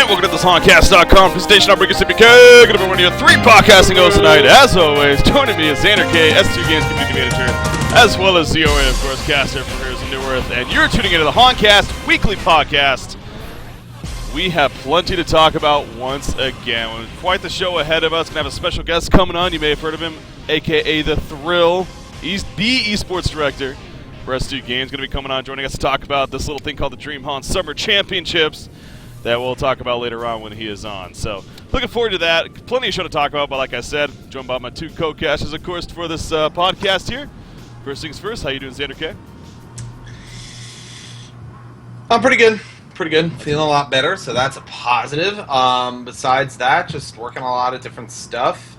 welcome to this Honcast.com presentation. I'm Ricky CPK. Going to be one of your three podcasting hosts tonight. As always, joining me is Xander K, S2 Games Community Manager, as well as ZOA, of course, caster from Rivers and New Earth. And you're tuning into the Honcast weekly podcast. We have plenty to talk about once again. Quite the show ahead of us. Going to have a special guest coming on. You may have heard of him, a.k.a. The Thrill. He's the esports director for S2 Games. Going to be coming on, joining us to talk about this little thing called the Dream Hon Summer Championships that we'll talk about later on when he is on. So, looking forward to that. Plenty of show to talk about, but like I said, joined by my two co-casters, of course, for this podcast here. First things first, how you doing, Xander K? I'm pretty good. Feeling a lot better, so that's a positive. Besides that, just working on a lot of different stuff.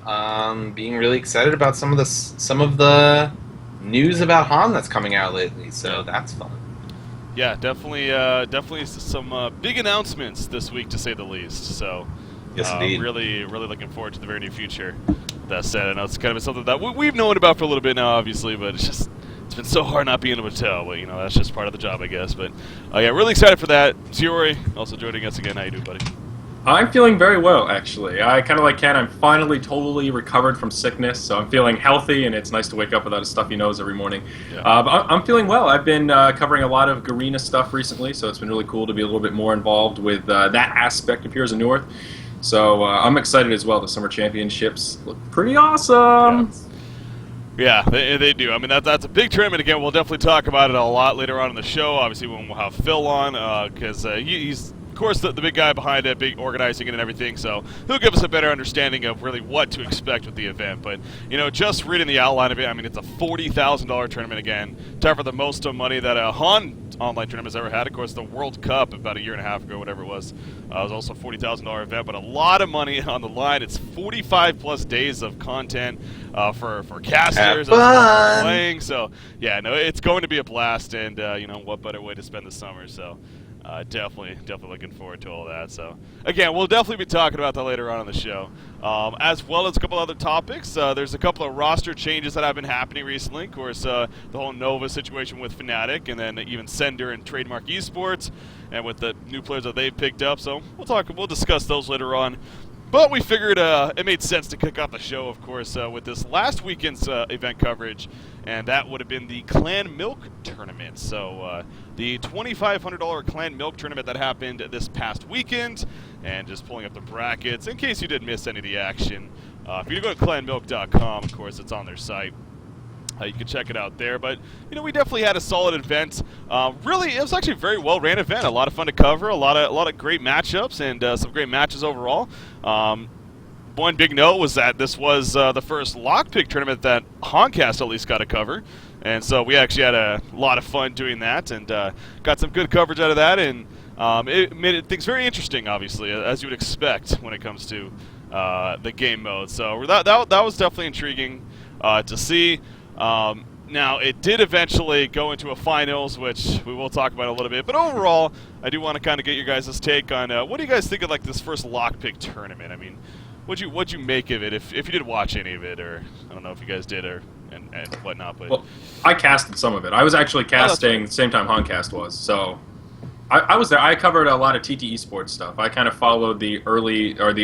Being really excited about some of the news about Han that's coming out lately, so that's fun. Yeah, definitely some big announcements this week, to say the least. So, yes, indeed. Really looking forward to the very near future. That said, I know it's kind of something that we've known about for a little bit now, obviously, but it's been so hard not being able to tell. But that's just part of the job, I guess. But yeah, really excited for that. Ziori also joining us again. How you doing, buddy? I'm feeling very well, actually. I kind of like Ken. I'm finally totally recovered from sickness, so I'm feeling healthy, and it's nice to wake up without a stuffy nose every morning. Yeah. But I'm feeling well. I've been covering a lot of Garena stuff recently, so it's been really cool to be a little bit more involved with that aspect of Heroes of New Earth. So I'm excited as well. The Summer Championships look pretty awesome. Yeah, they do. I mean, that's a big tournament. Again, we'll definitely talk about it a lot later on in the show. Obviously, when we'll have Phil on, because he's, of course, the big guy behind it, big organizing it and everything, so he'll give us a better understanding of really what to expect with the event. But, just reading the outline of it, I mean, it's a $40,000 tournament again, tied for the most money that a Han online tournament has ever had. Of course, the World Cup about a year and a half ago, whatever it was also a $40,000 event, but a lot of money on the line. It's 45-plus days of content for casters and playing. So, yeah, no, it's going to be a blast, and, what better way to spend the summer, so... definitely looking forward to all that. So, again, we'll definitely be talking about that later on in the show, as well as a couple other topics. There's a couple of roster changes that have been happening recently. Of course, the whole Nova situation with Fnatic, and then even Sender and Trademark Esports, and with the new players that they've picked up. So we'll discuss those later on. But we figured it made sense to kick off the show, of course, with this last weekend's event coverage, and that would have been the Clan Milk Tournament. So the $2,500 Clan Milk Tournament that happened this past weekend, and just pulling up the brackets in case you did miss any of the action. If you go to clanmilk.com, of course, it's on their site. You can check it out there, but we definitely had a solid event. Really, it was actually a very well-ran event. A lot of fun to cover, a lot of great matchups, and some great matches overall. One big note was that this was the first lockpick tournament that Honcast at least got to cover, and so we actually had a lot of fun doing that, and got some good coverage out of that, and it made things very interesting, obviously, as you would expect when it comes to the game mode. So that was definitely intriguing to see. Now, it did eventually go into a finals, which we will talk about a little bit. But overall, I do want to kind of get your guys' take on what do you guys think of this first lockpick tournament? I mean, what'd you make of it? If you did watch any of it, or I don't know if you guys did, and whatnot. But well, I casted some of it. I was actually casting the same time Honcast was, so I was there. I covered a lot of TT Esports stuff. I kind of followed the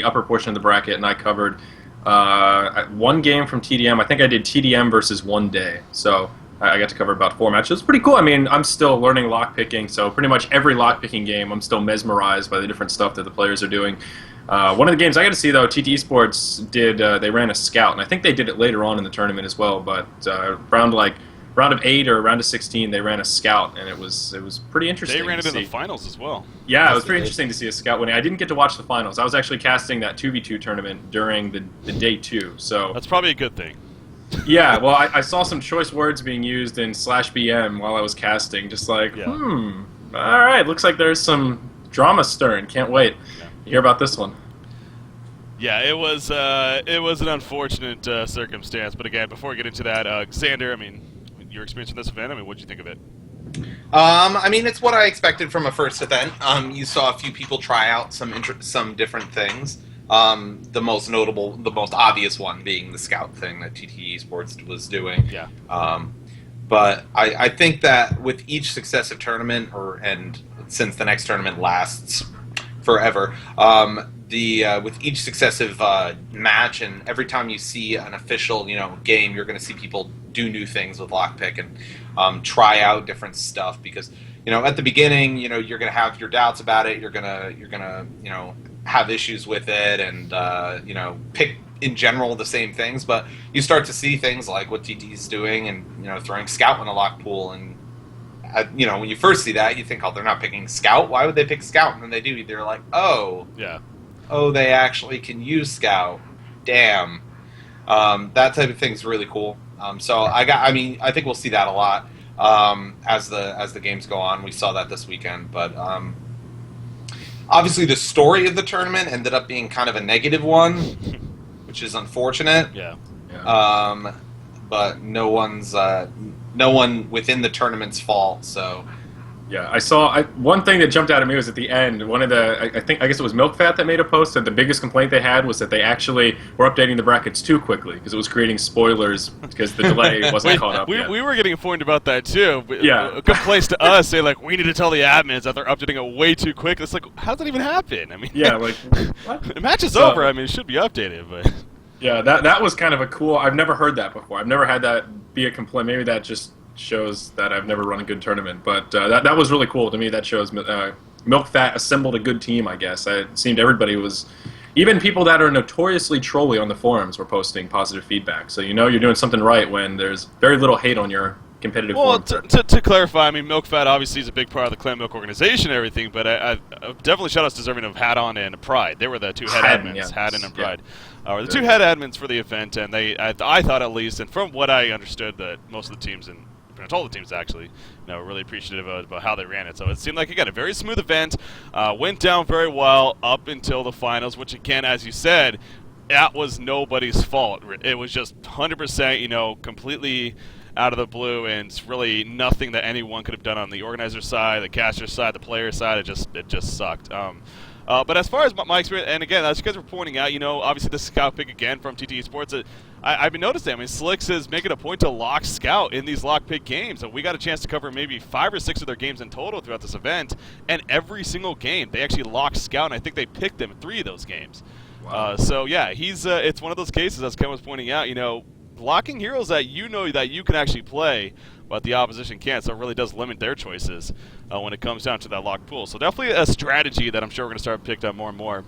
upper portion of the bracket, and I covered. One game from TDM. I think I did TDM versus 1 day. So I got to cover about 4 matches. It's pretty cool. I mean, I'm still learning lockpicking, so pretty much every lockpicking game, I'm still mesmerized by the different stuff that the players are doing. One of the games I got to see, though, TT Esports did, they ran a scout, and I think they did it later on in the tournament as well, but round of 8 or round of 16, they ran a scout, and it was pretty interesting. They ran it in the finals as well. Yeah, it was pretty interesting to see a scout winning. I didn't get to watch the finals. I was actually casting that 2v2 tournament during the day 2. So that's probably a good thing. Yeah, well, I saw some choice words being used in /BM while I was casting. Just like, all right, looks like there's some drama stirring. Can't wait to hear about this one. Yeah, it was an unfortunate circumstance. But again, before we get into that, Xander, I mean, your experience in this event, I mean, what'd you think of it? I mean, it's what I expected from a first event. You saw a few people try out some different things. The most notable, the most obvious one being the scout thing that TT Esports was doing. Yeah. But I think that with each successive tournament, and since the next tournament lasts forever. With each successive match, and every time you see an official game, you're going to see people do new things with lockpick and try out different stuff, because at the beginning you're going to have your doubts about it. You're gonna have issues with it, and pick in general the same things, but you start to see things like what TT's doing, and throwing Scout in a lock pool, and when you first see that, you think, oh, they're not picking Scout. Why would they pick Scout? And then they do. They're like, oh, yeah, oh, they actually can use Scout. Damn, that type of thing is really cool. So I think we'll see that a lot as the games go on. We saw that this weekend, but obviously the story of the tournament ended up being kind of a negative one, which is unfortunate. Yeah. But no one within the tournament's fault. So. Yeah, I saw one thing that jumped out at me was at the end. One of I guess it was Milk Fat that made a post that the biggest complaint they had was that they actually were updating the brackets too quickly because it was creating spoilers because the delay wasn't caught up yet. We were getting informed about that too. Yeah, complaints to us say like we need to tell the admins that they're updating it way too quick. It's like, how does that even happen? I mean, yeah, like what? The match is over. I mean, it should be updated, but yeah, that was kind of a cool. I've never heard that before. I've never had that be a complaint. Maybe that just shows that I've never run a good tournament, but that was really cool to me. That shows Milk Fat assembled a good team, I guess. It seemed everybody was, even people that are notoriously trolly on the forums were posting positive feedback. So you're doing something right when there's very little hate on your competitive forum. To clarify, I mean, Milk Fat obviously is a big part of the Clan Milk organization and everything, but I definitely shout-outs deserving of Hadon and Pride. They were the two head admins, Hadon and Pride. Were the two head admins for the event, and I thought at least, and from what I understood, that most of the teams and all the teams actually, were really appreciative about how they ran it. So it seemed like, again, a very smooth event, went down very well up until the finals, which again, as you said, that was nobody's fault. It was just 100%, completely out of the blue, and it's really nothing that anyone could have done on the organizer side, the caster side, the player side. It just sucked. But as far as my experience, and again, as you guys were pointing out, obviously the Scout pick again from TT Esports, I've been noticing. I mean, Slicks is making a point to lock Scout in these lock pick games, and we got a chance to cover maybe 5 or 6 of their games in total throughout this event, and every single game they actually locked Scout, and I think they picked him in 3 of those games. Wow. So yeah, he's it's one of those cases, as Ken was pointing out, blocking heroes that that you can actually play, but the opposition can't, so it really does limit their choices when it comes down to that lock pool. So definitely a strategy that I'm sure we're going to start picking up more and more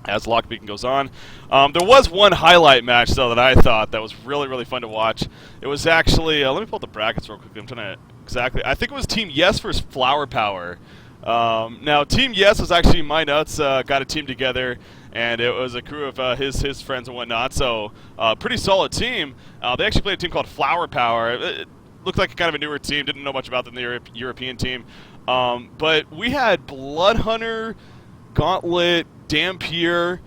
as lockpicking goes on. There was one highlight match, though, that I thought that was really, really fun to watch. It was actually, let me pull up the brackets real quickly. I'm trying to exactly, I think it was Team Yes versus Flower Power. Now, Team Yes was actually My Nuts, got a team together, and it was a crew of his friends and whatnot, so pretty solid team. They actually played a team called Flower Power. It looked like kind of a newer team, didn't know much about them, the European team. But we had Blood Hunter, Gauntlet, Dampier,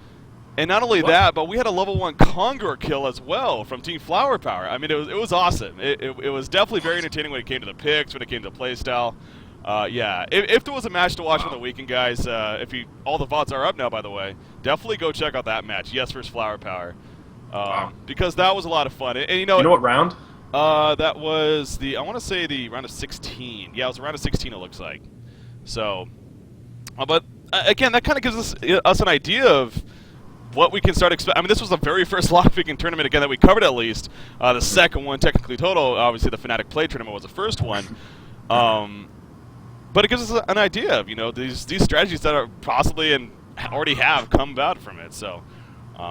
and not only that, but we had a level 1 Conqueror kill as well from Team Flower Power. I mean, it was awesome. It was definitely very entertaining when it came to the picks, when it came to playstyle. Yeah, if there was a match to watch on the weekend, guys, all the VODs are up now, by the way, definitely go check out that match, Yes versus Flower Power, because that was a lot of fun. And you know what round? That was I want to say the round of 16. Yeah, it was a round of 16, it looks like. So, but again, that kind of gives us an idea of what we can start expecting. I mean, this was the very first lockpicking tournament, again, that we covered at least. The second one, technically total, obviously the Fnatic Play tournament was the first one. But it gives us an idea of, these strategies that are possibly and already have come about from it. So,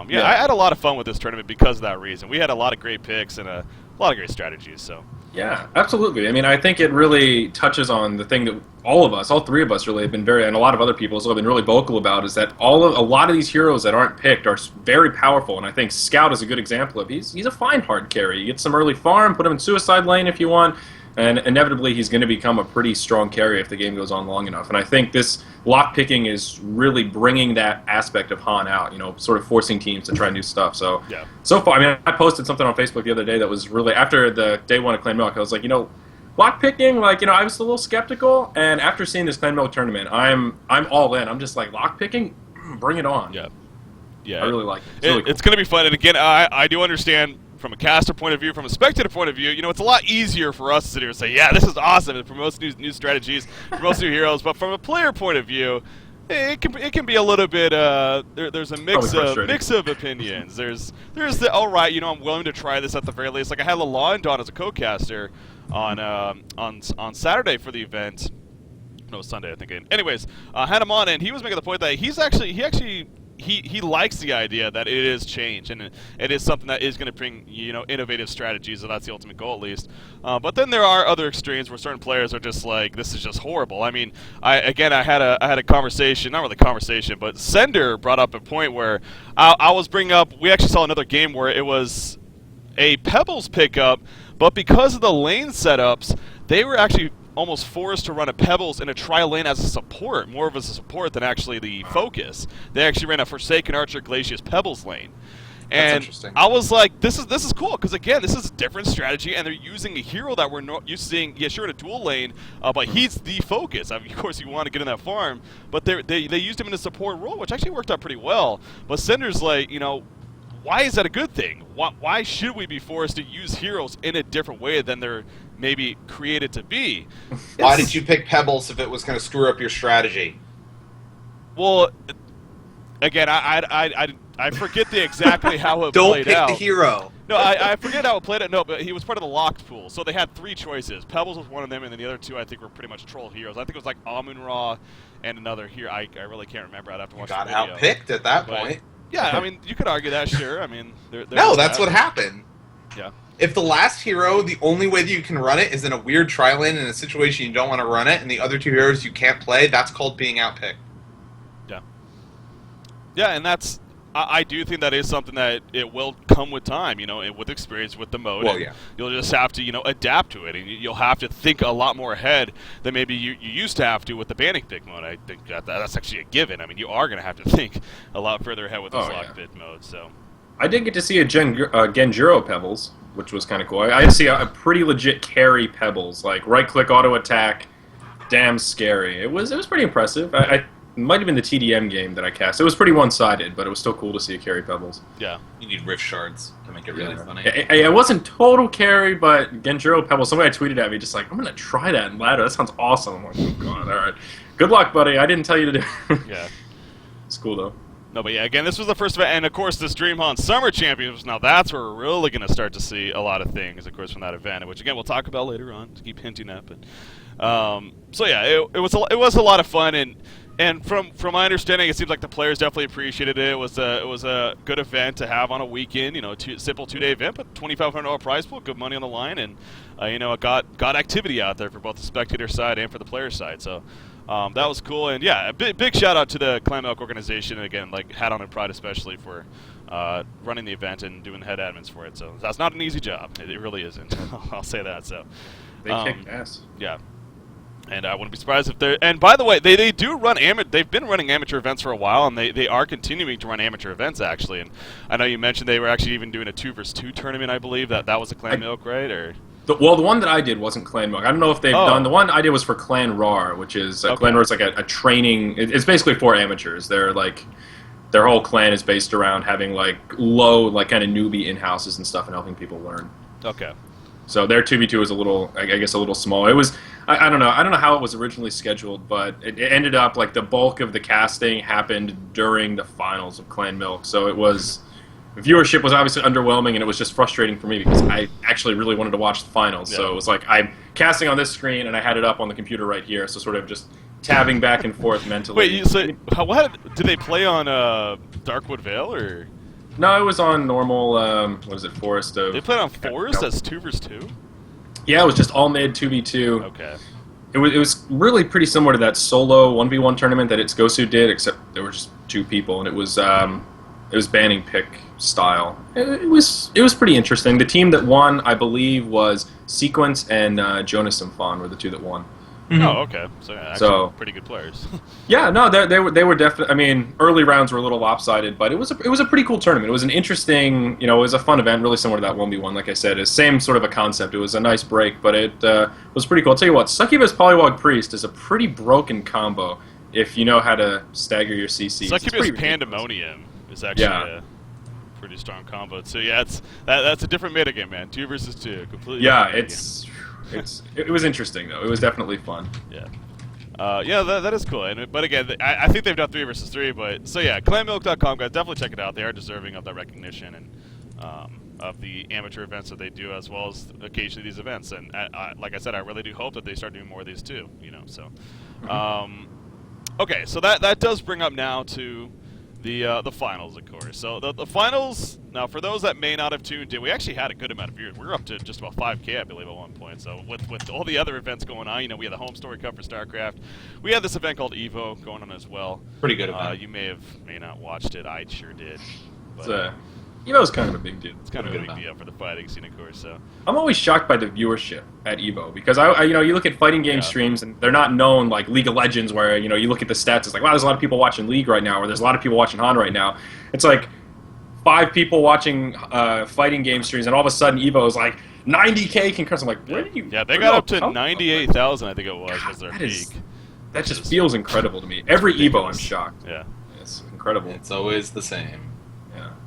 yeah, I had a lot of fun with this tournament because of that reason. We had a lot of great picks and a lot of great strategies. So. Yeah, absolutely. I mean, I think it really touches on the thing that all 3 of us really have been and a lot of other people have been really vocal about, is that a lot of these heroes that aren't picked are very powerful, and I think Scout is a good example of he's a fine hard carry. You get some early farm, put him in suicide lane if you want, and inevitably he's going to become a pretty strong carry if the game goes on long enough. And I think this lock picking is really bringing that aspect of Han out, sort of forcing teams to try new stuff. So, yeah. So far, I mean, I posted something on Facebook the other day that was really, after the day 1 of Clan Milk, I was like, lock picking, I was a little skeptical, and after seeing this Clan Milk tournament, I'm all in. I'm just like, lock picking, bring it on. Yeah. Yeah. I really like it. It's really cool. It's going to be fun, and again, I do understand from a caster point of view, from a spectator point of view, it's a lot easier for us to sit here and say, yeah, this is awesome. It promotes new strategies, promotes new heroes. But from a player point of view, It can be a little bit. There's a mix of opinions. There's the all right. I'm willing to try this at the very least. Like I had Lalon Don as a co-caster on Saturday for the event. No, Sunday I think. Anyways, had him on, and he was making the point that he likes the idea that it is change, and it is something that is going to bring innovative strategies, and that's the ultimate goal at least. But then there are other extremes where certain players are just like, this is just horrible. I mean, I had a conversation, not really conversation, but Sender brought up a point where I was bringing up. We actually saw another game where it was a Pebbles pickup, but because of the lane setups, they were actually almost forced to run a Pebbles in a tri-lane as a support, more of as a support than actually the focus. They actually ran a Forsaken Archer Glacius Pebbles lane. And I was like, this is cool, because again, this is a different strategy, and they're using a hero that we're not used to seeing. Yeah, sure, in a dual lane, but he's the focus. I mean, of course, you want to get in that farm, but they used him in a support role, which actually worked out pretty well. But Sender's like, why is that a good thing? Why should we be forced to use heroes in a different way than they're maybe created to be? Why did you pick Pebbles if it was going to screw up your strategy? Well, again, I forget exactly how it played out. Don't pick the hero. No, I forget how it played out. No, but he was part of the locked pool, so they had 3 choices. Pebbles was one of them, and then the other 2 I think were pretty much troll heroes. I think it was like Amun-Ra and another hero. I really can't remember. I'd have to watch the video. Got outpicked at that point. Yeah, I mean, you could argue that, sure. I mean, no, that's what happened. Yeah. If the last hero, the only way that you can run it is in a weird tri-lane in a situation you don't want to run it, and the other 2 heroes you can't play, that's called being outpicked. Yeah. Yeah, and that's... I do think that is something that it will come with time, with experience with the mode. Well, yeah. You'll just have to, adapt to it, and you'll have to think a lot more ahead than maybe you used to have to with the banning pick mode. I think that's actually a given. I mean, you are going to have to think a lot further ahead with this lock bid mode. So, I did get to see a Genjuro Pebbles, which was kind of cool. I see a pretty legit carry Pebbles, like right-click auto attack, damn scary. It was pretty impressive. It might have been the TDM game that I cast. It was pretty one-sided, but it was still cool to see a carry Pebbles. Yeah. You need Rift Shards to make it really funny. It wasn't total carry, but Genjuro Pebbles, somebody tweeted at me just like, I'm going to try that in ladder. That sounds awesome. I'm like, oh, God, all right. Good luck, buddy. I didn't tell you to do it. Yeah. It's cool, though. No, but yeah, again, this was the first event, and of course, this DreamHaun Summer Championships. Now, that's where we're really going to start to see a lot of things, of course, from that event, which again we'll talk about later on. To keep hinting at, but so yeah, it was a lot of fun, and from my understanding, it seems like the players definitely appreciated it. It was a good event to have on a weekend. Simple 2-day event, but $2,500 prize pool, good money on the line, and it got activity out there for both the spectator side and for the player side. So. That was cool, and yeah, a big shout out to the Clan Milk organization, and again, like hat on and pride especially for running the event and doing head admins for it. So that's not an easy job. It really isn't. I'll say that. So they kick ass. Yeah, and I wouldn't be surprised if they're. And by the way, they do run They've been running amateur events for a while, and they are continuing to run amateur events actually. And I know you mentioned they were actually even doing a 2-versus-2 tournament. I believe that was a Clan Milk, right? Or the one that I did wasn't Clan Milk. I don't know if they've done... The one I did was for Clan RAR, which is... Clan RAR is like a training... It's basically for amateurs. They're like... Their whole clan is based around having like low, like kind of newbie in-houses and stuff and helping people learn. Okay. So their 2v2 was a little... I guess a little small. It was... I don't know. I don't know how it was originally scheduled, but it ended up like the bulk of the casting happened during the finals of Clan Milk. So it was... Viewership was obviously underwhelming, and it was just frustrating for me because I actually really wanted to watch the finals. Yeah. So it was like I'm casting on this screen, and I had it up on the computer right here, so sort of just tabbing back and forth mentally. Wait, so did they play on Darkwood Vale, or? No, it was on normal, what is it, Forest of... They played on Forest as 2-versus-2? Yeah, it was just all mid 2v2. Okay. It was really pretty similar to that solo 1v1 tournament that Gosu did, except there were just 2 people, and it was banning pick style. It was pretty interesting. The team that won, I believe, was Sequence and Jonas Symphon were the 2 that won. Mm-hmm. Oh, okay. So actually pretty good players. Yeah, no, they were definitely. I mean, early rounds were a little lopsided, but it was a pretty cool tournament. It was an interesting, it was a fun event, really similar to that 1v1. Like I said, it's same sort of a concept. It was a nice break, but it was pretty cool. I'll tell you what, Succubus Polywog Priest is a pretty broken combo if you know how to stagger your CCs. Succubus Pandemonium is actually a pretty strong combo. So yeah, that's a different metagame, man. 2-versus-2, completely. Yeah, it was interesting though. It was definitely fun. Yeah. Yeah, that is cool. But again, I think they've done 3 versus 3. But so yeah, clanmilk.com guys, definitely check it out. They are deserving of that recognition and of the amateur events that they do, as well as occasionally these events. And like I said, I really do hope that they start doing more of these too. So okay, so that does bring up now to the finals, of course. So the finals, now for those that may not have tuned in, we actually had a good amount of viewers. We were up to just about 5K, I believe, at one point. So with all the other events going on, we had the Home Story Cup for StarCraft. We had this event called EVO going on as well. Pretty good event. You may not watched it. I sure did. But, EVO's kind of a big deal. It's kind of a big deal for the fighting scene, of course. So I'm always shocked by the viewership at EVO because I you look at fighting game streams and they're not known like League of Legends where you look at the stats, it's like, wow, there's a lot of people watching League right now, or there's a lot of people watching Han right now. It's like 5 people watching fighting game streams, and all of a sudden EVO is like 90K concurrents. I'm like, where did you? Yeah, they got up to 98,000, I think it was their peak. That just feels incredible to me. Every EVO, I'm shocked. Yeah, it's incredible. It's always the same.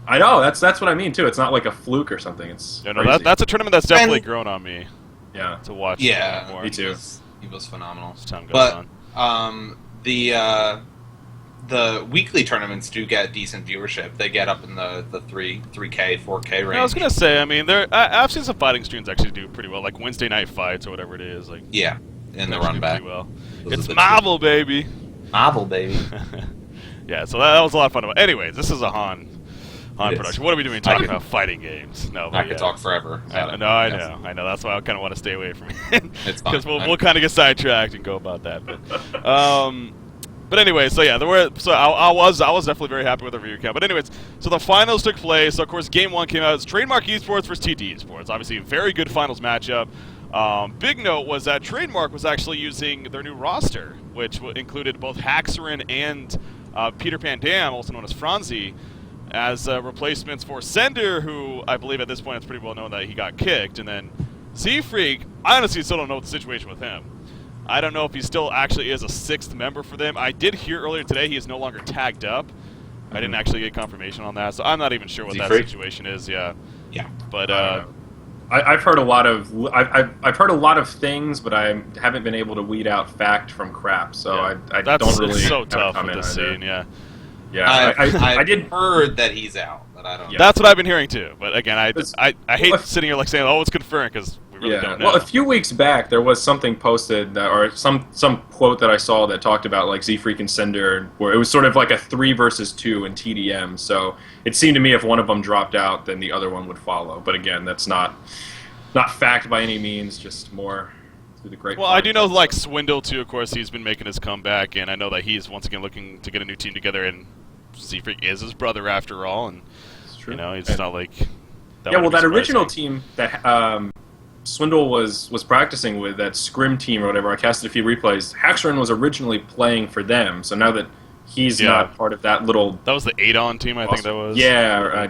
I know, that's what I mean too. It's not like a fluke or something. It's that's a tournament that's definitely grown on me. Yeah, to watch. Yeah, more. Me too. He was phenomenal. As time goes on. The weekly tournaments do get decent viewership. They get up in the 3K, 4K range. I was gonna say, I mean, I've seen some fighting streams actually do pretty well, like Wednesday night fights or whatever it is. Like in the run back. Well, it's Marvel, baby. Marvel, baby. Yeah, so that was a lot of fun. Anyways, this is a Han production. What are we doing talking about fighting games? No, I could talk forever. I know. That's why I kind of want to stay away from it. It's fine. Because we'll kind of get sidetracked and go about that. But anyway, so yeah, I was definitely very happy with the review count. But anyways, so the finals took place. So of course, game 1 came out. It's Trademark Esports versus TT Esports. Obviously, a very good finals matchup. Big note was that Trademark was actually using their new roster, which included both Haxorin and Peter Pan Dam, also known as Franzi, as replacements for Sender, who I believe at this point it's pretty well known that he got kicked. And then Z-Freak, I honestly still don't know what the situation with him. I don't know if he still actually is a 6th member for them. I did hear earlier today he is no longer tagged up. I didn't actually get confirmation on that, so I'm not even sure what that situation is. Yeah. But I've heard a lot of I've heard a lot of things, but I haven't been able to weed out fact from crap. So I don't really. It's so have tough a comment with this scene. Yeah. Yeah, I did heard that he's out, but I don't know. That's what I've been hearing too. But again, I hate sitting here like saying, "Oh, it's confirmed," because we really don't know. Well, a few weeks back, there was something posted or some quote that I saw that talked about like Z-Freak and Cinder, where it was sort of like a 3 versus 2 in TDM. So it seemed to me if one of them dropped out, then the other one would follow. But again, that's not fact by any means, just more through the great. Well, I do know like Swindle too. Of course, he's been making his comeback, and I know that he's once again looking to get a new team together. And Z-Freak is his brother after all, and it's not like. That original team that Swindle was practicing with, that Scrim team or whatever, I casted a few replays. Haxorin was originally playing for them, so now that he's not part of that little. That was the Adon team, I think that was. Yeah.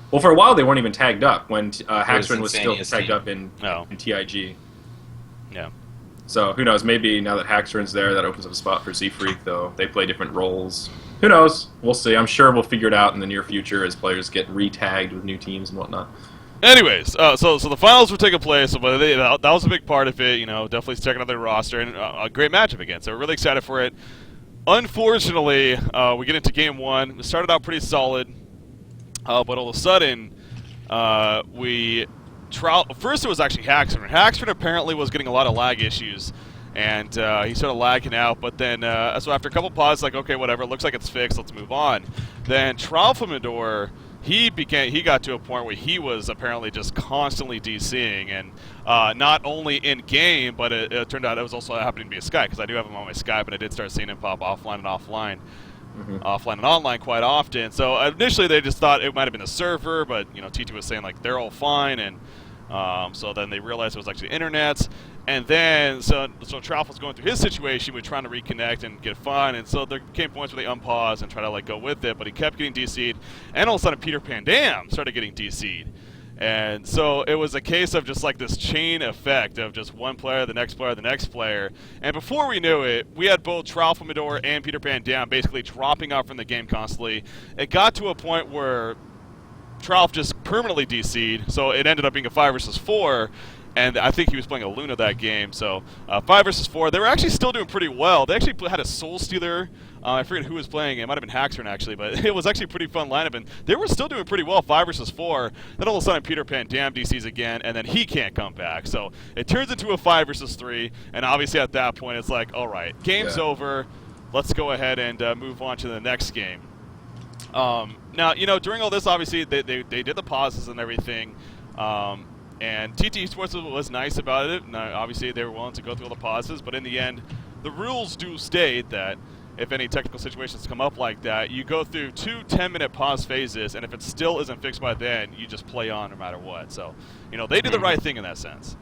Well, for a while they weren't even tagged up when Haxorin was still tagged up in TIG. Yeah. So who knows? Maybe now that Haxorin's there, that opens up a spot for Z-Freak. Though they play different roles. Who knows? We'll see. I'm sure we'll figure it out in the near future as players get re-tagged with new teams and whatnot. Anyways, so the finals were taking place, but that was a big part of it. Definitely checking out their roster and a great matchup again. So we're really excited for it. Unfortunately, we get into game 1. We started out pretty solid, but all of a sudden, first it was actually Haxorin. Haxorin apparently was getting a lot of lag issues. And he started lagging out, but then so after a couple pauses, like, okay, whatever, it looks like it's fixed, let's move on. Then Tralfamador, he got to a point where he was apparently just constantly DCing, and not only in game, but it turned out it was also happening to be a Skype, because I do have him on my Skype, and I did start seeing him pop offline and offline. Offline and online quite often. So initially they just thought it might have been the server, but TT was saying like they're all fine, and so then they realized it was actually internets. And then, so Tralf was going through his situation with trying to reconnect and get fine, and so there came points where they unpause and try to like go with it, but he kept getting DC'd, and all of a sudden Peter Pan Dam started getting DC'd. And so it was a case of just like this chain effect of just one player, the next player, the next player. And before we knew it, we had both Tralfamador and Peter Pan Dam basically dropping out from the game constantly. It got to a point where Tralf just permanently DC'd, so it ended up being a 5 versus 4. and I think he was playing a Luna that game. So 5 versus 4, they were actually still doing pretty well. They actually had a Soul Stealer. I forget who was playing. It might have been Haxorn actually, but it was actually a pretty fun lineup, and they were still doing pretty well. 5 versus 4. Then all of a sudden Peter Pan Dam DCs again, and then he can't come back. So it turns into a 5 versus 3, and obviously at that point it's like, all right, game's over. Let's go ahead and move on to the next game. Now, during all this, obviously, they did the pauses and everything, and TT Sports was nice about it. Now, obviously, they were willing to go through all the pauses, but in the end, the rules do state that if any technical situations come up like that, you go through 2 10-minute pause phases, and if it still isn't fixed by then, you just play on no matter what. So, they did the right thing in that sense.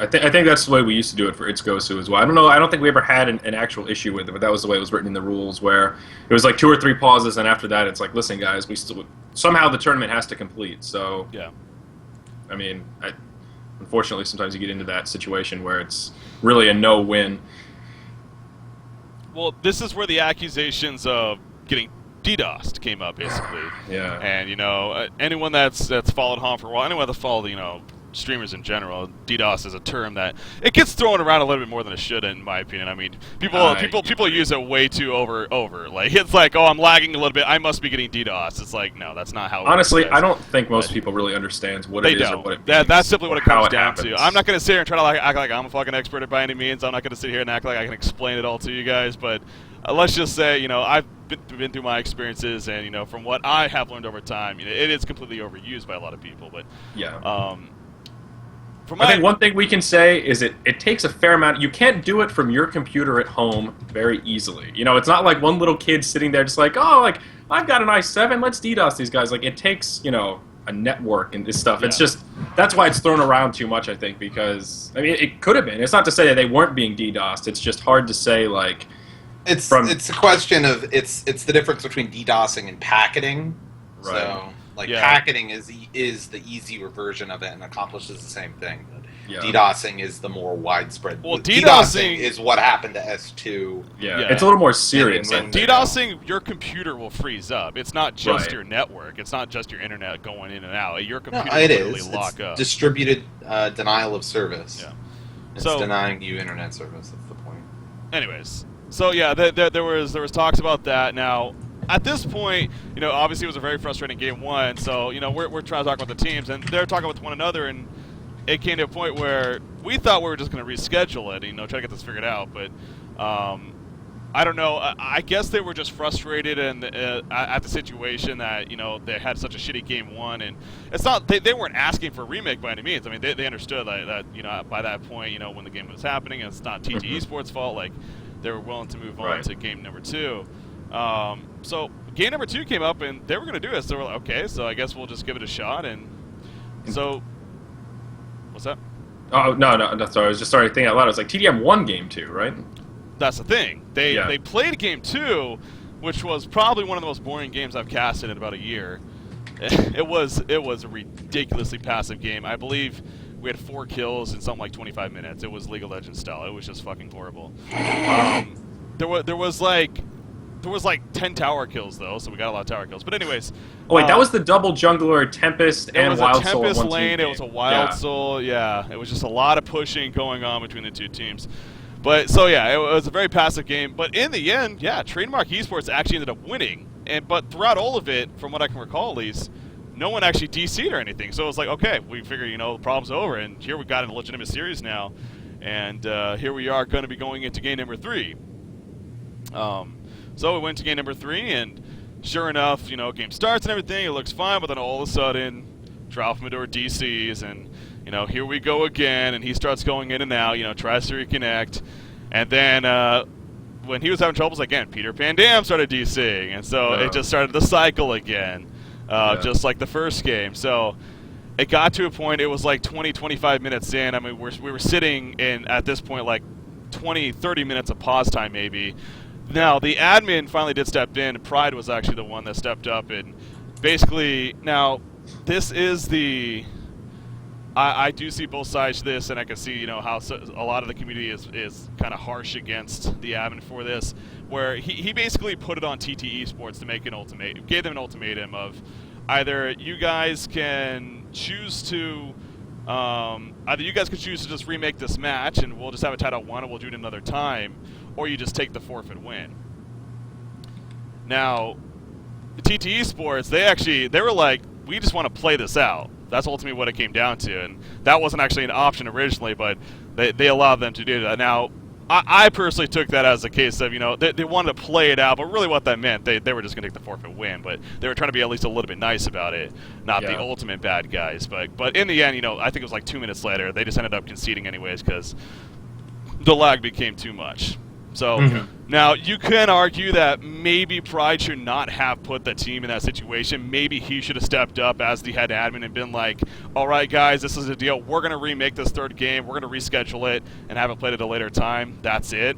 I think that's the way we used to do it for Itsugosu as well. I don't know. I don't think we ever had an actual issue with it, but that was the way it was written in the rules, where it was like 2 or 3 pauses, and after that, it's like, listen, guys, we still somehow the tournament has to complete. So, yeah. I mean, unfortunately, sometimes you get into that situation where it's really a no-win. Well, this is where the accusations of getting DDoSed came up, basically. Yeah. And anyone that's followed Hon for a while, anyone that's followed streamers in general, DDoS is a term that it gets thrown around a little bit more than it should, in my opinion. I mean, people use it way too over. Like, it's like, oh, I'm lagging a little bit, I must be getting DDoS. It's like, no, that's not how it honestly works. I don't think most people really understand what it is or what it means. That's simply what it comes down happens. to. I'm not going to sit here and try to act like I'm a fucking expert by any means. I'm not going to sit here and act like I can explain it all to you guys, but let's just say, I've been through my experiences, and from what I have learned over time, it is completely overused by a lot of people. But yeah. I think one thing we can say is it takes a fair amount. You can't do it from your computer at home very easily. It's not like one little kid sitting there just like, oh, like, I've got an i7, let's DDoS these guys. Like, it takes, a network and this stuff. Yeah. It's just, that's why it's thrown around too much, I think, because, I mean, it could have been. It's not to say that they weren't being DDoSed. It's just hard to say, like, it's a question of, it's the difference between DDoSing and packeting. Right. So, packeting is the easier version of it and accomplishes the same thing. But DDoSing is the more widespread. Well, DDoSing is what happened to S2. Yeah, it's a little more serious. DDoSing, your computer will freeze up. It's not just your network. It's not just your internet going in and out. Your computer will literally lock up. Distributed denial of service. Yeah. It's denying you internet service. That's the point. Anyways, so yeah, there was talks about that. Now, at this point, obviously it was a very frustrating game 1, so, we're trying to talk about the teams, and they're talking with one another, and it came to a point where we thought we were just going to reschedule it, try to get this figured out, but I don't know. I guess they were just frustrated and at the situation that, they had such a shitty game 1, and it's not, they weren't asking for a remake by any means. I mean, they understood that by that point, when the game was happening, it's not TT Esports' fault, like, they were willing to move on to game number 2. So game number 2 came up, and they were going to do it. So we're like, okay, so I guess we'll just give it a shot. And so, what's that? Oh no, sorry. I was just starting to think out loud. I was like, TDM won game 2, right? That's the thing. They played game 2, which was probably one of the most boring games I've casted in about a year. It was a ridiculously passive game. I believe we had 4 kills in something like 25 minutes. It was League of Legends style. It was just fucking horrible. There was like 10 tower kills though, so we got a lot of tower kills. But anyways, that was the double jungler Tempest and Wild Soul. It was a Tempest lane. It was a Wild Soul. Yeah, it was just a lot of pushing going on between the two teams. But so yeah, it was a very passive game. But in the end, Trademark Esports actually ended up winning. But throughout all of it, from what I can recall at least, no one actually DC'd or anything. So it was like, okay, we figure the problem's over, and here we got a legitimate series now, and here we are going to be going into game number 3. So we went to game number 3, and sure enough, game starts and everything, it looks fine, but then all of a sudden, Tralfamador DCs, and, here we go again, and he starts going in and out, tries to reconnect, and then when he was having troubles again, Peter Pan Dam started DCing, and so it just started the cycle again, just like the first game. So it got to a point, it was like 20, 25 minutes in, I mean, we were sitting in, at this point, like 20, 30 minutes of pause time maybe. Now, the admin finally did step in. Pride was actually the one that stepped up, and basically, now, this is the... I do see both sides to this, and I can see, how a lot of the community is kind of harsh against the admin for this, where he basically put it on TT Esports to make an ultimatum, gave them an ultimatum of either you guys can choose to Either you guys could choose to just remake this match, and we'll just have it tied at 1, and we'll do it another time, or you just take the forfeit win. Now, TTE Sports, they were like, we just want to play this out. That's ultimately what it came down to, and that wasn't actually an option originally, but they allowed them to do that. Now, I personally took that as a case of, they wanted to play it out, but really what that meant, they were just going to take the forfeit win, but they were trying to be at least a little bit nice about it, not the ultimate bad guys. But in the end, I think it was like 2 minutes later, they just ended up conceding anyways because the lag became too much. So now you can argue that maybe Pride should not have put the team in that situation. Maybe he should have stepped up as the head admin and been like, all right, guys, this is the deal. We're going to remake this third game. We're going to reschedule it and have it played at a later time. That's it.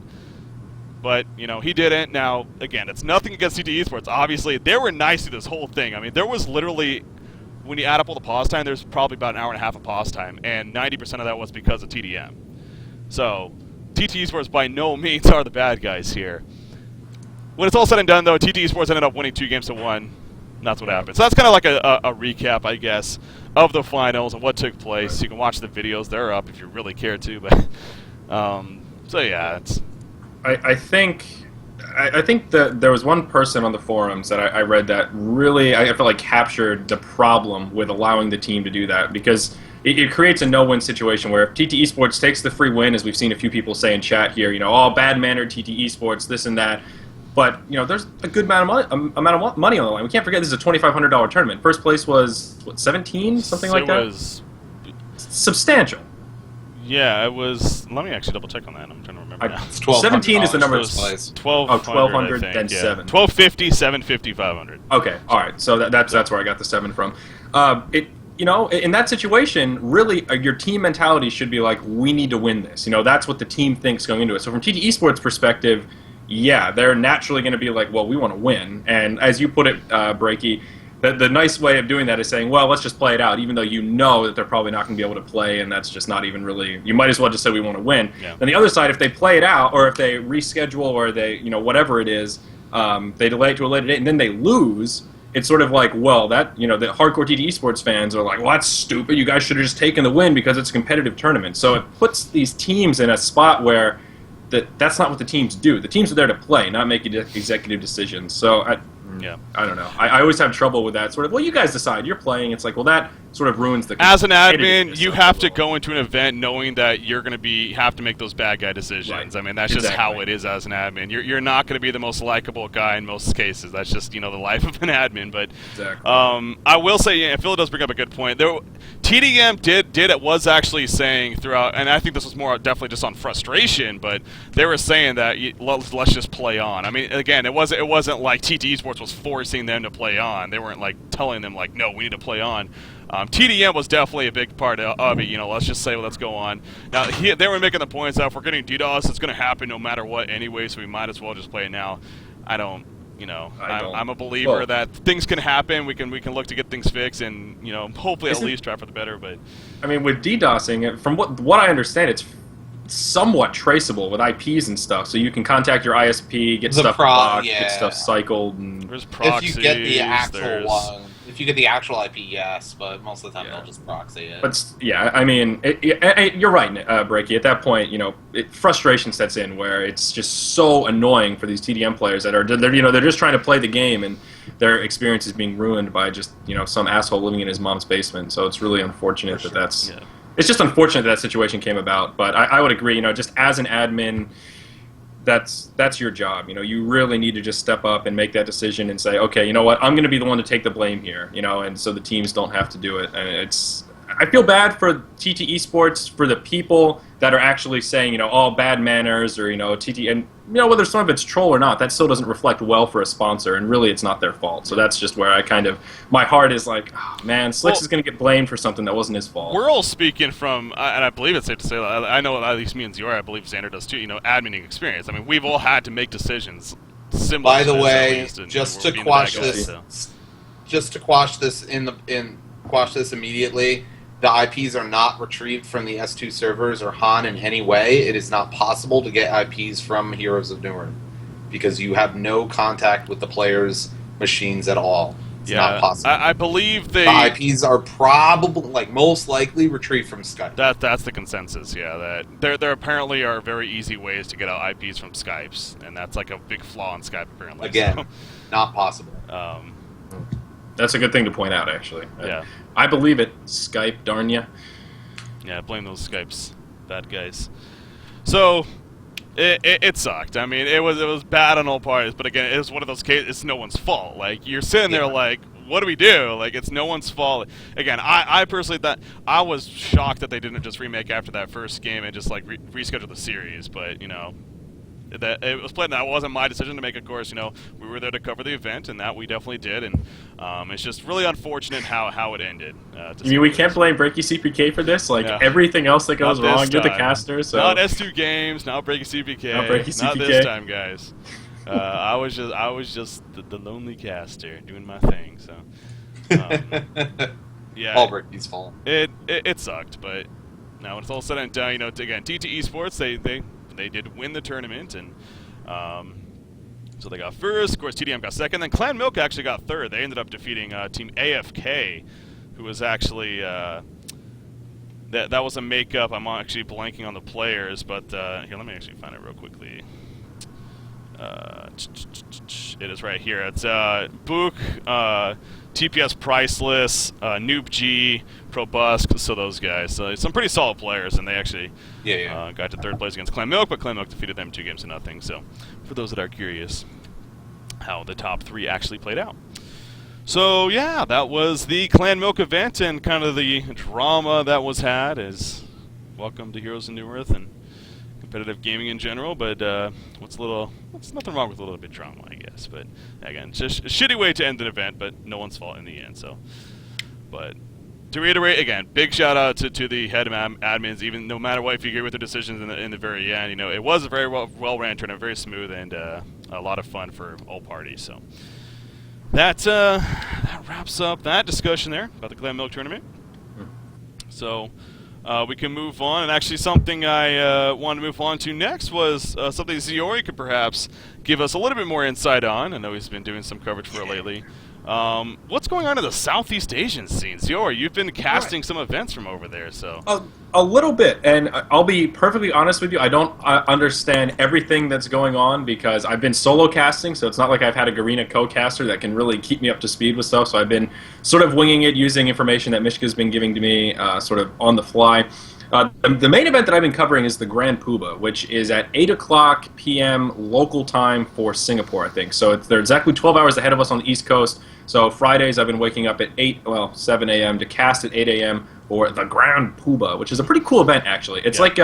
But, he didn't. Now, again, it's nothing against CT Esports. Obviously, they were nice to this whole thing. I mean, there was literally, when you add up all the pause time, there's probably about an hour and a half of pause time, and 90% of that was because of TDM. So TT Esports by no means are the bad guys here. When it's all said and done, though, TT Esports ended up winning 2 games to 1. And that's what happened. So that's kind of like a recap, I guess, of the finals and what took place. You can watch the videos; they're up if you really care to. But so yeah, it's. I think that there was one person on the forums that I read that really I felt like captured the problem with allowing the team to do that, because it creates a no-win situation where if TT Esports takes the free win, as we've seen a few people say in chat here, bad-mannered TT Esports, this and that, but there's a good amount of money on the line. We can't forget this is a $2,500 tournament. First place was 17, something like that. It was substantial. Yeah, it was. Let me actually double check on that. I'm trying to remember now. It's 17 is the number. First place. 1,200, then 7. 1,250, 750, 500. Okay, all right. So that's where I got the 7 from. In that situation, really, your team mentality should be like, we need to win this. That's what the team thinks going into it. So from TT Esports' perspective, yeah, they're naturally going to be like, well, we want to win. And as you put it, Breaky, the nice way of doing that is saying, well, let's just play it out, even though you know that they're probably not going to be able to play, and that's just not even really. You might as well just say we want to win. Yeah. Then the other side, if they play it out, or if they reschedule, or they, whatever it is, they delay it to a later date, and then they lose. It's sort of like, well, that, the hardcore TT Esports fans are like, well, that's stupid. You guys should have just taken the win because it's a competitive tournament. So it puts these teams in a spot where that's not what the teams do. The teams are there to play, not make executive decisions. So I don't know. I always have trouble with that sort of, well, you guys decide. You're playing. It's like, well, that sort of ruins the. As an admin, you have to go into an event knowing that you're going to have to make those bad guy decisions. Right. I mean, that's just how it is as an admin. You're not going to be the most likable guy in most cases. That's just the life of an admin. But I will say, Phil does bring up a good point. TDM was actually saying throughout, and I think this was more definitely just on frustration, but they were saying that let's just play on. I mean, again, it wasn't like TT Esports was forcing them to play on. They weren't like telling them like, no, we need to play on. TDM was definitely a big part of it. Let's just say, let's go on. Now, they were making the points that if we're getting DDoS, it's going to happen no matter what anyway, so we might as well just play it now. I'm a believer that things can happen. We can look to get things fixed, and hopefully at least try for the better. But I mean, with DDoSing, from what I understand, it's somewhat traceable with IPs and stuff. So you can contact your ISP, get stuff blocked, get stuff cycled, and there's proxies. If you get the actual one. If you get the actual IP, yes, but most of the time they'll just proxy it. But I mean, you're right, Breaky. At that point, frustration sets in where it's just so annoying for these TDM players that they're just trying to play the game, and their experience is being ruined by just some asshole living in his mom's basement. So it's really unfortunate that's. Yeah. It's just unfortunate that situation came about. But I would agree. Just as an admin. That's your job. You really need to just step up and make that decision and say, okay, you know what, I'm going to be the one to take the blame here, and so the teams don't have to do it. And I feel bad for TT Esports, for the people that are actually saying, all bad manners or, TT, and, whether some of it's troll or not, that still doesn't reflect well for a sponsor, and really it's not their fault. So that's just where my heart is like, oh, man, Slicks is going to get blamed for something that wasn't his fault. We're all speaking from, and I believe it's safe to say, I know at least me and Ziora, I believe Xander does too, adminning experience. I mean, we've all had to make decisions similar to this. By the way, just to quash this immediately, the IPs are not retrieved from the S2 servers or Han in any way. It is not possible to get IPs from Heroes of Newark because you have no contact with the players' machines at all. It's not possible. I believe the IPs are probably, like, most likely retrieved from Skype. That's the consensus. Yeah, that there apparently are very easy ways to get out IPs from Skypes, and that's like a big flaw in Skype apparently. Again, so. Not possible. That's a good thing to point out, actually. Yeah. I believe it. Skype, darn ya. Yeah, blame those Skypes, bad guys. So. It sucked. I mean, it was bad on all parties, but again, it was one of those cases. It's no one's fault. Like, you're sitting there, like, what do we do? Like, it's no one's fault. Again, I personally thought I was shocked that they didn't just remake after that first game and just like reschedule the series. But that it was played. That wasn't my decision to make. Of course, we were there to cover the event, and that we definitely did. And it's just really unfortunate how it ended. You mean we can't blame Breaky CPK for this? Like everything else that goes wrong, you're the caster. So not S2 Games, not Breaky CPK, not this time, guys. I was just the lonely caster doing my thing. So yeah, all Bricky's fault. It sucked, but now when it's all said and done, again, TT Esports they did win the tournament, and so they got first. Of course, TDM got second. Then Clan Milk actually got third. They ended up defeating Team AFK, who was actually that was a makeup. I'm actually blanking on the players, but here, let me actually find it real quickly. It is right here. It's Book, TPS Priceless, Noob G, Probusk, so those guys. So some pretty solid players, and they actually got to third place against Clan Milk, but Clan Milk defeated them 2-0. So for those that are curious how the top 3 actually played out. So yeah, that was the Clan Milk event, and kind of the drama that was had is welcome to Heroes of New Earth and competitive gaming in general, but what's nothing wrong with a little bit of drama, I guess. But again, just a shitty way to end an event, but no one's fault in the end. So, but to reiterate again, big shout out to the head admins. Even no matter what, if you agree with the decisions in the very end, it was a very well ran tournament, very smooth, and a lot of fun for all parties. So that wraps up that discussion there about the Clan Milk tournament. So. We can move on, and actually something I wanted to move on to next was something Ziori could perhaps give us a little bit more insight on. I know he's been doing some coverage for it lately. What's going on in the Southeast Asian scene? Ziori, you've been casting some events from over there, so... A little bit, and I'll be perfectly honest with you, I don't understand everything that's going on because I've been solo casting, so it's not like I've had a Garena co-caster that can really keep me up to speed with stuff, so I've been sort of winging it using information that Mishka's been giving to me sort of on the fly. The main event that I've been covering is the Grand Poobah, which is at 8 o'clock p.m. local time for Singapore, I think. So they're exactly 12 hours ahead of us on the East Coast. So Fridays I've been waking up at 7 a.m. to cast at 8 a.m. for the Grand Poobah, which is a pretty cool event, actually. It's like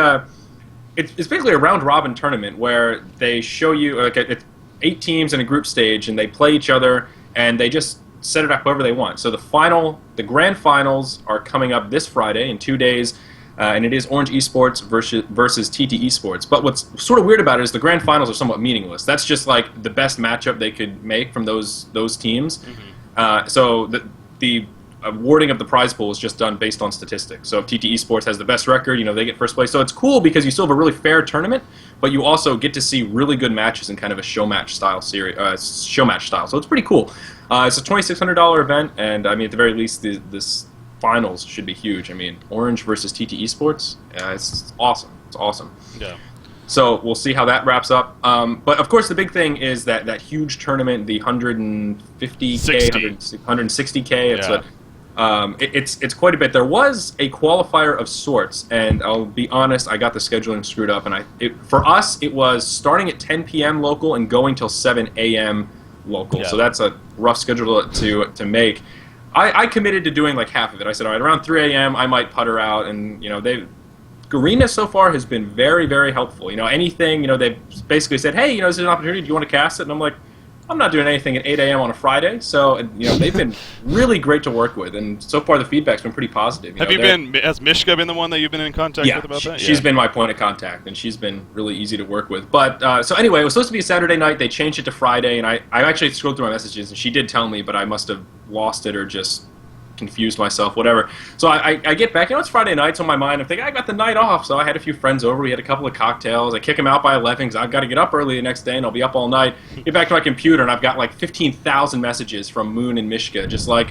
it's basically a round-robin tournament where they show you, it's 8 teams in a group stage, and they play each other, and they just set it up however they want. So the grand finals are coming up this Friday in 2 days. And it is Orange Esports versus TT Esports. But what's sort of weird about it is the grand finals are somewhat meaningless. That's just like the best matchup they could make from those teams. Mm-hmm. So the awarding of the prize pool is just done based on statistics. So if TT Esports has the best record, they get first place. So it's cool because you still have a really fair tournament, but you also get to see really good matches in kind of a show match style series, show match style. So it's pretty cool. It's a $2,600 event, and I mean at the very least this finals should be huge. I mean, Orange versus TT Esports, it's awesome. It's awesome. Yeah. So we'll see how that wraps up. But of course, the big thing is that huge tournament, the 150K, 160K. It's quite a bit. There was a qualifier of sorts, and I'll be honest, I got the scheduling screwed up. And for us, it was starting at 10 p.m. local and going till 7 a.m. local. Yeah. So that's a rough schedule to make. I committed to doing like half of it. I said, all right, around 3 a.m. I might putter out, and Garena so far has been very, very helpful. Anything, they've basically said, hey, this is an opportunity. Do you want to cast it? And I'm like, I'm not doing anything at 8 a.m. on a Friday. So, they've been really great to work with, and so far the feedback's been pretty positive. Has Mishka been the one that you've been in contact with about that? She's been my point of contact, and she's been really easy to work with. But, so anyway, it was supposed to be a Saturday night. They changed it to Friday, and I actually scrolled through my messages, and she did tell me, but I must have lost it or just confused myself, whatever. So I get back. It's Friday night, so in my mind, I'm thinking, I got the night off. So I had a few friends over. We had a couple of cocktails. I kick them out by 11 because I've got to get up early the next day, and I'll be up all night. Get back to my computer, and I've got like 15,000 messages from Moon and Mishka, just like,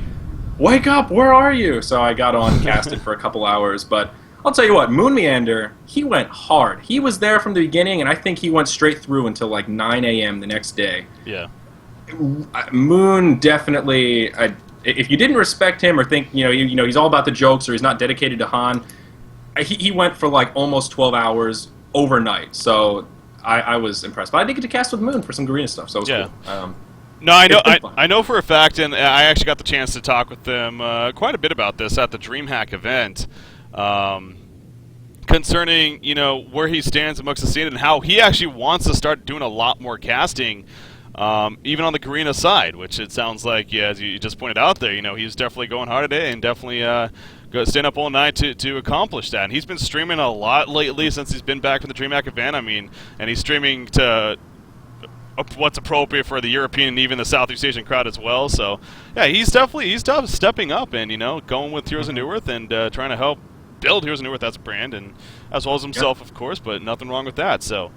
wake up, where are you? So I got on, casted for a couple hours, but I'll tell you what, Moon Meander, he went hard. He was there from the beginning, and I think he went straight through until like 9 a.m. the next day. Yeah. Moon definitely, if you didn't respect him or think, he's all about the jokes or he's not dedicated to Han, he went for like almost 12 hours overnight. So I was impressed. But I did get to cast with Moon for some Garena stuff, so it was cool. No, I know for a fact, and I actually got the chance to talk with them quite a bit about this at the DreamHack event, concerning where he stands amongst the scene and how he actually wants to start doing a lot more casting, even on the Garena side, which it sounds like, as you just pointed out there, he's definitely going hard today and definitely staying up all night to accomplish that. And he's been streaming a lot lately since he's been back from the DreamHack event. I mean, and he's streaming to what's appropriate for the European and even the Southeast Asian crowd as well. So, yeah, he's definitely stepping up and going with Heroes of Newerth and trying to help build Heroes of Newerth as a brand, and as well as himself, of course. But nothing wrong with that. So,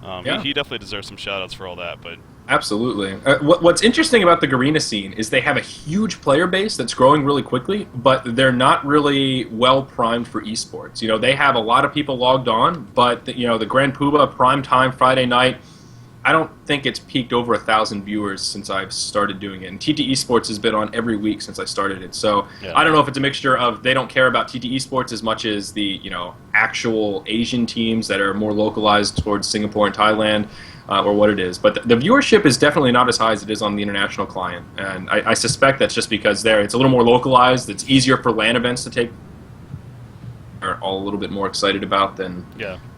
he definitely deserves some shout-outs for all that. But absolutely. What's interesting about the Garena scene is they have a huge player base that's growing really quickly, but they're not really well primed for esports. They have a lot of people logged on, but the Grand Poobah prime time Friday night, I don't think it's peaked over 1,000 viewers since I've started doing it. And TT Esports has been on every week since I started it. So I don't know if it's a mixture of they don't care about TT Esports as much as the actual Asian teams that are more localized towards Singapore and Thailand, or what it is. But the viewership is definitely not as high as it is on the international client. And I suspect that's just because it's a little more localized. It's easier for LAN events to take. Are all a little bit more excited about than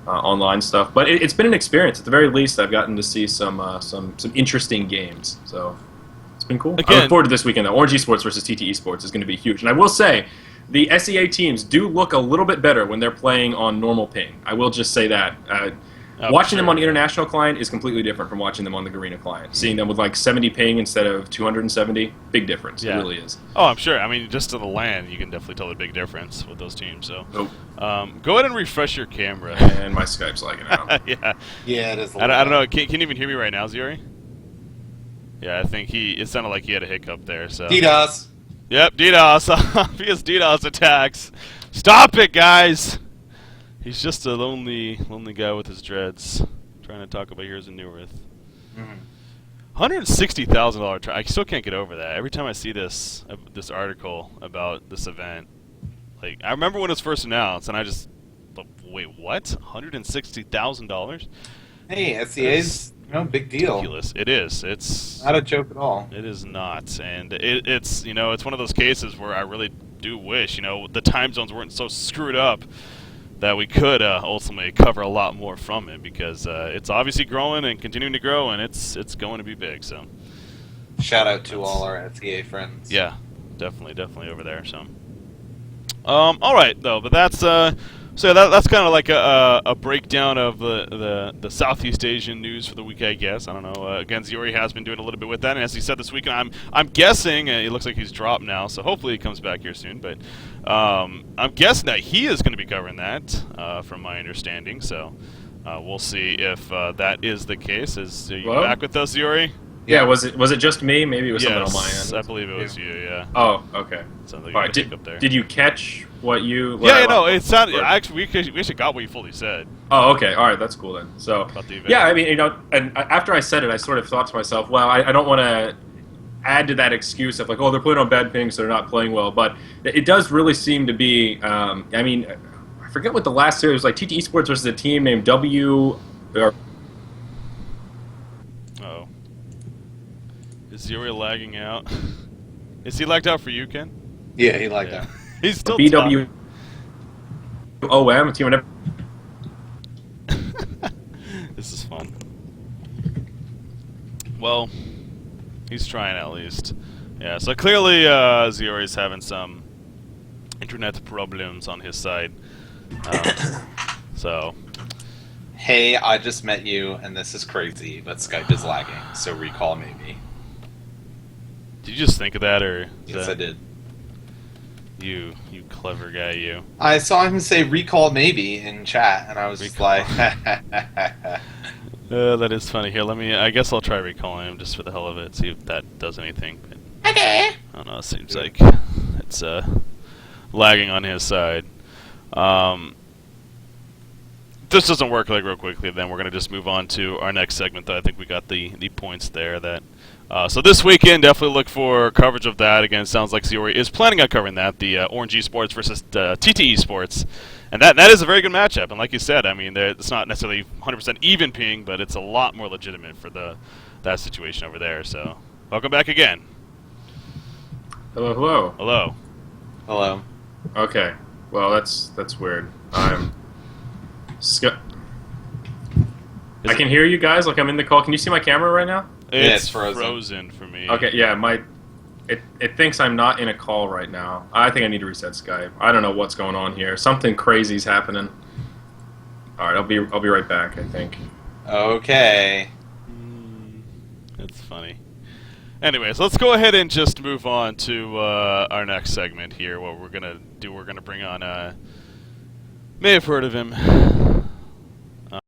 online stuff, but it's been an experience. At the very least, I've gotten to see some interesting games, so it's been cool. I look forward to this weekend. Though. Orange Esports versus TT Esports is going to be huge, and I will say, the SEA teams do look a little bit better when they're playing on normal ping. I will just say that. Watching them on the international client is completely different from watching them on the Garena client. Seeing them with like 70 ping instead of 270, big difference. It really is. Oh, I'm sure. I mean, just to the LAN, you can definitely tell the big difference with those teams. So, go ahead and refresh your camera. And my Skype's lagging out. Yeah, it is. I don't know. Can you even hear me right now, Ziori? Yeah, I think it sounded like he had a hiccup there. So DDoS. Yep, DDoS. Obvious DDoS attacks. Stop it, guys. He's just a lonely guy with his dreads, trying to talk about Heroes of Newerth. $160,000 I still can't get over that. Every time I see this article about this event, like I remember when it was first announced, and I just wait, what? $160,000? Hey, SEA's big deal. Ridiculous. It is. It's not a joke at all. It is not, and it's it's one of those cases where I really do wish the time zones weren't so screwed up that we could ultimately cover a lot more from it, because it's obviously growing and continuing to grow, and it's going to be big. So, shout out to all our SEA friends. Yeah, definitely over there. So, all right though, but that's that's kind of like a breakdown of the Southeast Asian news for the week, I guess. I don't know. Again, Ziori has been doing a little bit with that, and as he said this weekend, I'm guessing it looks like he's dropped now, so hopefully he comes back here soon. But I'm guessing that he is going to be covering that, from my understanding. So we'll see if that is the case. Are you back with us, Ziori? Yeah, was it just me? Maybe it was something on my end. I believe it was you. Yeah. Oh, okay. Sounds like all right. Did you catch what you? It sounded. Actually, we actually got what you fully said. Oh, okay. All right, that's cool then. So, yeah, I mean, and after I said it, I sort of thought to myself, well, I don't want to add to that excuse of like, oh, they're playing on bad ping, so they're not playing well. But it does really seem to be. I mean, I forget what the last series was like. TT Esports versus a team named W. Is Zero lagging out? Is he lagged out for you, Ken? Yeah, he lagged out. He's still BWOM, a team whenever. This is fun. Well, he's trying at least. Yeah, so clearly Zero is having some internet problems on his side. So. Hey, I just met you, and this is crazy, but Skype is lagging, so recall maybe. Did you just think of that, or? Yes, I did. You clever guy, you. I saw him say recall maybe in chat, and I was just like, that is funny. Here, I guess I'll try recalling him just for the hell of it, see if that does anything. But okay. I don't know, it seems like it's lagging on his side. This doesn't work real quickly, then we're going to just move on to our next segment, though. I think we got the points there. So this weekend, definitely look for coverage of that. Again, it sounds like Ziori is planning on covering that, the Orange Esports versus TT Esports. And that is a very good matchup. And like you said, I mean, it's not necessarily 100% even ping, but it's a lot more legitimate for that situation over there. So welcome back again. Hello, hello. Hello. Hello. Okay. Well, that's weird. I can hear you guys like I'm in the call. Can you see my camera right now? It's frozen. frozen for me. Okay, yeah, it thinks I'm not in a call right now. I think I need to reset Skype. I don't know what's going on here. Something crazy's happening. All right, I'll be right back, I think. Okay. That's funny. Anyways, let's go ahead and just move on to our next segment here. What we're gonna do, we're gonna bring on. May have heard of him.